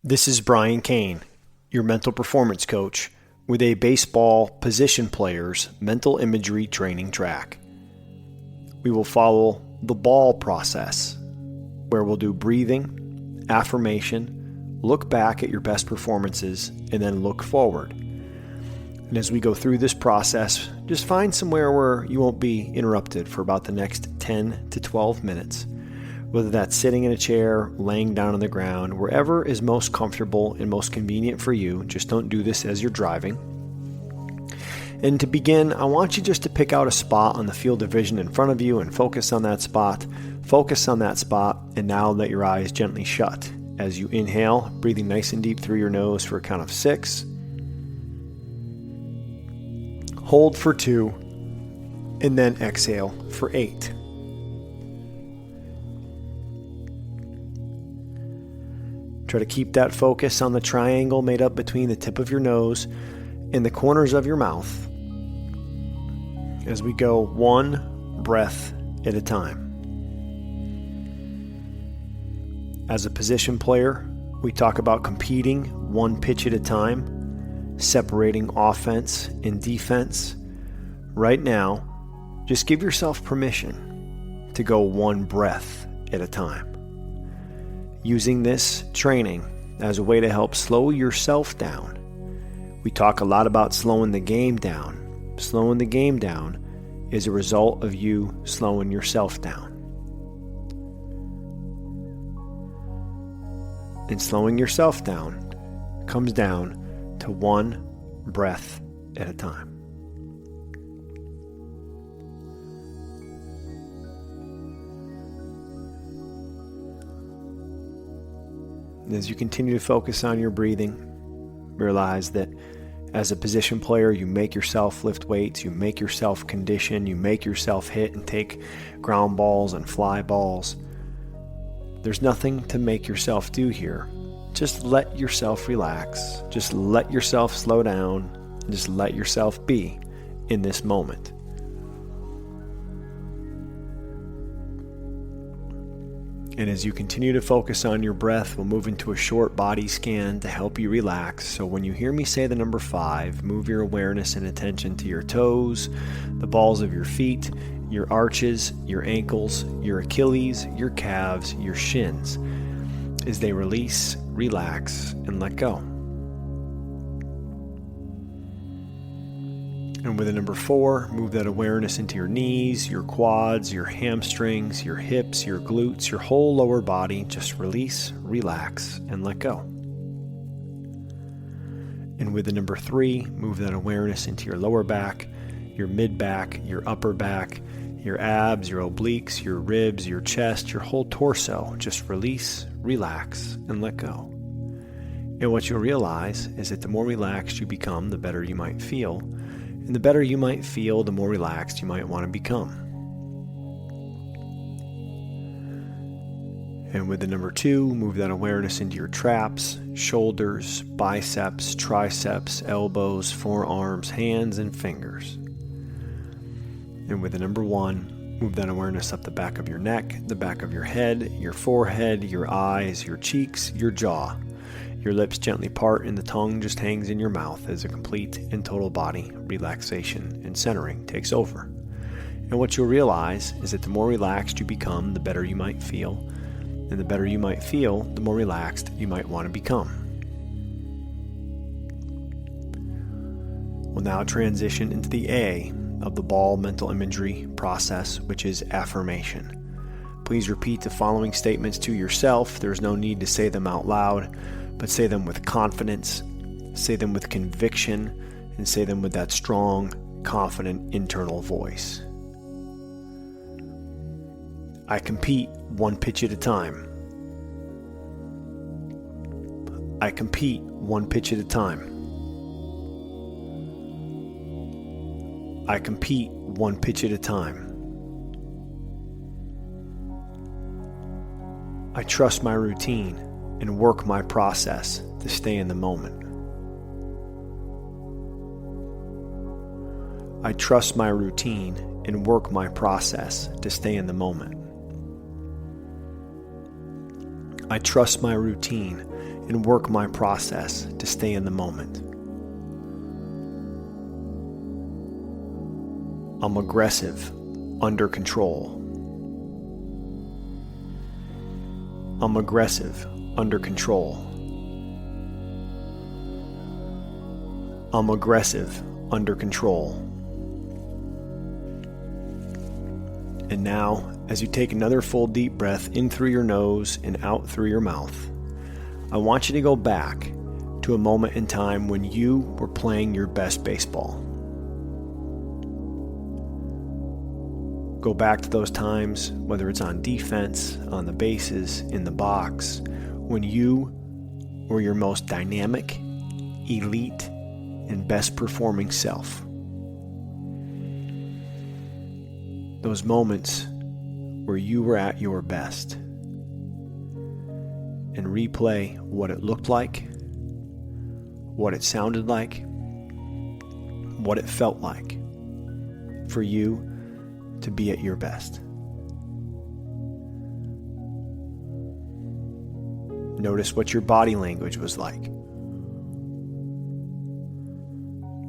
This is Brian Cain, your mental performance coach, with a baseball position player's mental imagery training track. We will follow the ball process, where we'll do breathing, affirmation, look back at your best performances, and then look forward. And as we go through this process, just find somewhere where you won't be interrupted for about the next 10 to 12 minutes. Whether that's sitting in a chair, laying down on the ground, wherever is most comfortable and most convenient for you. Just don't do this as you're driving. And to begin, I want you just to pick out a spot on the field of vision in front of you and focus on that spot. Focus on that spot, and now let your eyes gently shut. As you inhale, breathing nice and deep through your nose for a count of 6. Hold for 2, and then exhale for 8. Try to keep that focus on the triangle made up between the tip of your nose and the corners of your mouth as we go one breath at a time. As a position player, we talk about competing one pitch at a time, separating offense and defense. Right now, just give yourself permission to go one breath at a time. Using this training as a way to help slow yourself down. We talk a lot about slowing the game down. Slowing the game down is a result of you slowing yourself down. And slowing yourself down comes down to one breath at a time. As you continue to focus on your breathing, realize that as a position player, you make yourself lift weights, you make yourself condition, you make yourself hit and take ground balls and fly balls. There's nothing to make yourself do here. Just let yourself relax. Just let yourself slow down. And just let yourself be in this moment. And as you continue to focus on your breath, we'll move into a short body scan to help you relax. So when you hear me say the number 5, move your awareness and attention to your toes, the balls of your feet, your arches, your ankles, your Achilles, your calves, your shins, as they release, relax, and let go. And with the number 4, move that awareness into your knees, your quads, your hamstrings, your hips, your glutes, your whole lower body. Just release, relax, and let go. And with the number 3, move that awareness into your lower back, your mid-back, your upper back, your abs, your obliques, your ribs, your chest, your whole torso. Just release, relax, and let go. And what you'll realize is that the more relaxed you become, the better you might feel. And the better you might feel, the more relaxed you might want to become. And with the number 2, move that awareness into your traps, shoulders, biceps, triceps, elbows, forearms, hands, and fingers. And with the number 1, move that awareness up the back of your neck, the back of your head, your forehead, your eyes, your cheeks, your jaw. Your lips gently part and the tongue just hangs in your mouth as a complete and total body relaxation and centering takes over. And what you'll realize is that the more relaxed you become, the better you might feel. And the better you might feel, the more relaxed you might want to become. We'll now transition into the A of the ball mental imagery process, which is affirmation. Please repeat the following statements to yourself. There's no need to say them out loud, but say them with confidence, say them with conviction, and say them with that strong, confident internal voice. I compete one pitch at a time. I compete one pitch at a time. I compete one pitch at a time. I trust my routine and work my process to stay in the moment. I trust my routine and work my process to stay in the moment. I trust my routine and work my process to stay in the moment. I'm aggressive, under control. I'm aggressive, under control. I'm aggressive, under control. And now, as you take another full deep breath in through your nose and out through your mouth, I want you to go back to a moment in time when you were playing your best baseball. Go back to those times, whether it's on defense, on the bases, in the box, when you were your most dynamic, elite, and best performing self. Those moments where you were at your best. And replay what it looked like, what it sounded like, what it felt like for you to be at your best. Notice what your body language was like.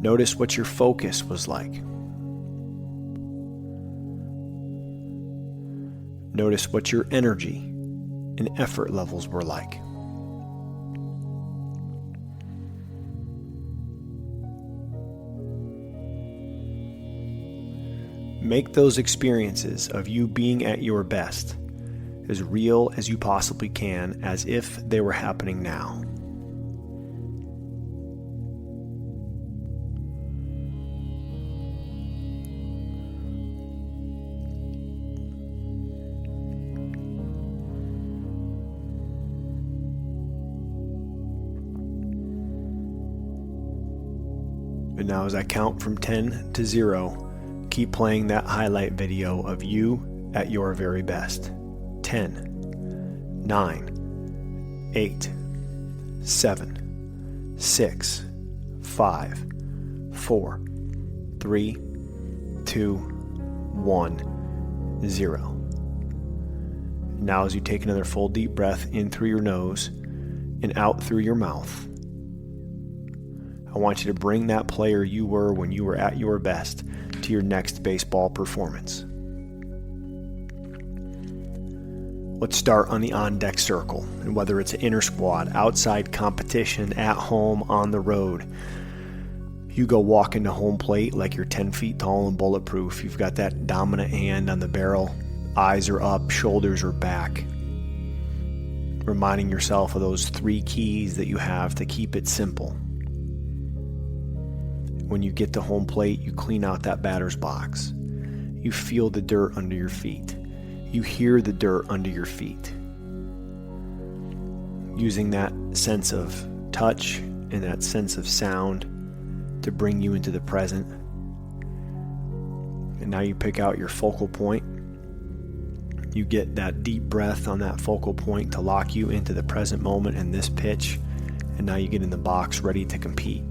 Notice what your focus was like. Notice what your energy and effort levels were like. Make those experiences of you being at your best as real as you possibly can, as if they were happening now. And now as I count from 10 to 0, keep playing that highlight video of you at your very best. 10, 9, 8, 7, 6, 5, 4, 3, 2, 1, 0. Now as you take another full deep breath in through your nose and out through your mouth, I want you to bring that player you were when you were at your best to your next baseball performance. Let's start on the on-deck circle, and whether it's an inner squad, outside competition, at home, on the road, you go walk into home plate like you're 10 feet tall and bulletproof. You've got that dominant hand on the barrel, eyes are up, shoulders are back, reminding yourself of those 3 keys that you have to keep it simple. When you get to home plate, you clean out that batter's box. You feel the dirt under your feet. You hear the dirt under your feet. Using that sense of touch and that sense of sound to bring you into the present. And now you pick out your focal point. You get that deep breath on that focal point to lock you into the present moment and this pitch. And now you get in the box ready to compete.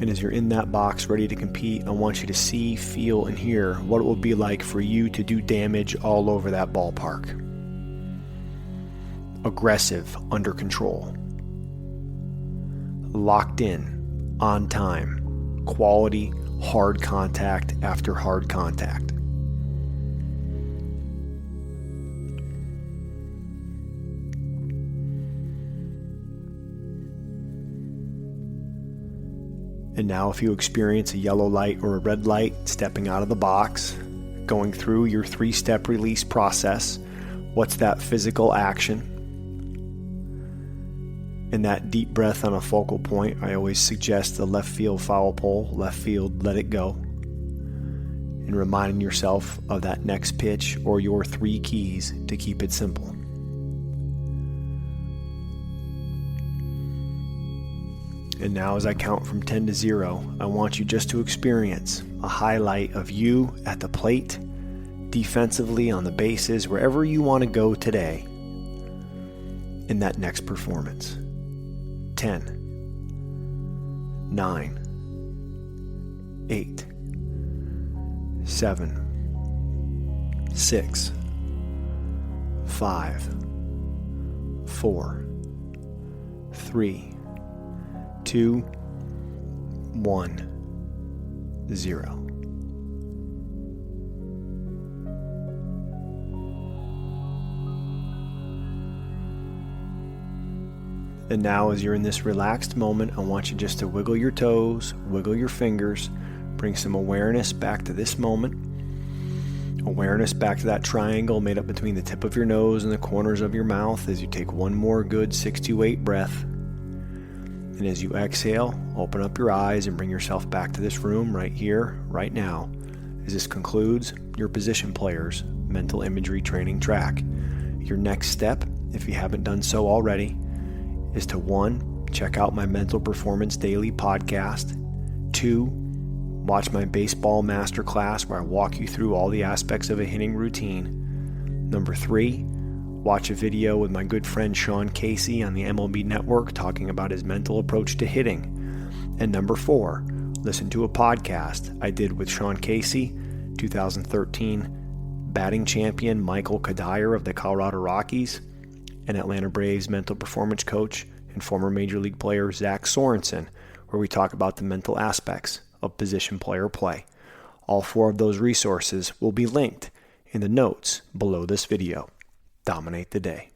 And as you're in that box ready to compete, I want you to see, feel, and hear what it will be like for you to do damage all over that ballpark. Aggressive, under control. Locked in, on time, quality, hard contact after hard contact. And now if you experience a yellow light or a red light stepping out of the box, going through your 3-step release process, what's that physical action? And that deep breath on a focal point, I always suggest the left field foul pole, left field let it go. And reminding yourself of that next pitch or your 3 keys to keep it simple. And now as I count from 10 to 0, I want you just to experience a highlight of you at the plate, defensively, on the bases, wherever you want to go today in that next performance. 10, 9, 8, 7, 6, 5, 4, 3, 2, 1, 0. And now, as you're in this relaxed moment, I want you just to wiggle your toes, wiggle your fingers, bring some awareness back to this moment. Awareness back to that triangle made up between the tip of your nose and the corners of your mouth as you take one more good 6 to 8 breath. And as you exhale, open up your eyes and bring yourself back to this room right here, right now, as this concludes your Position Players Mental Imagery Training Track. Your next step, if you haven't done so already, is to 1, check out my Mental Performance Daily podcast, 2, watch my baseball masterclass where I walk you through all the aspects of a hitting routine, 3, watch a video with my good friend Sean Casey on the MLB Network talking about his mental approach to hitting, and 4, listen to a podcast I did with Sean Casey, 2013 batting champion Michael Kadire of the Colorado Rockies, and Atlanta Braves mental performance coach and former Major League player Zach Sorensen, where we talk about the mental aspects of position player play. All 4 of those resources will be linked in the notes below this video. Dominate the day.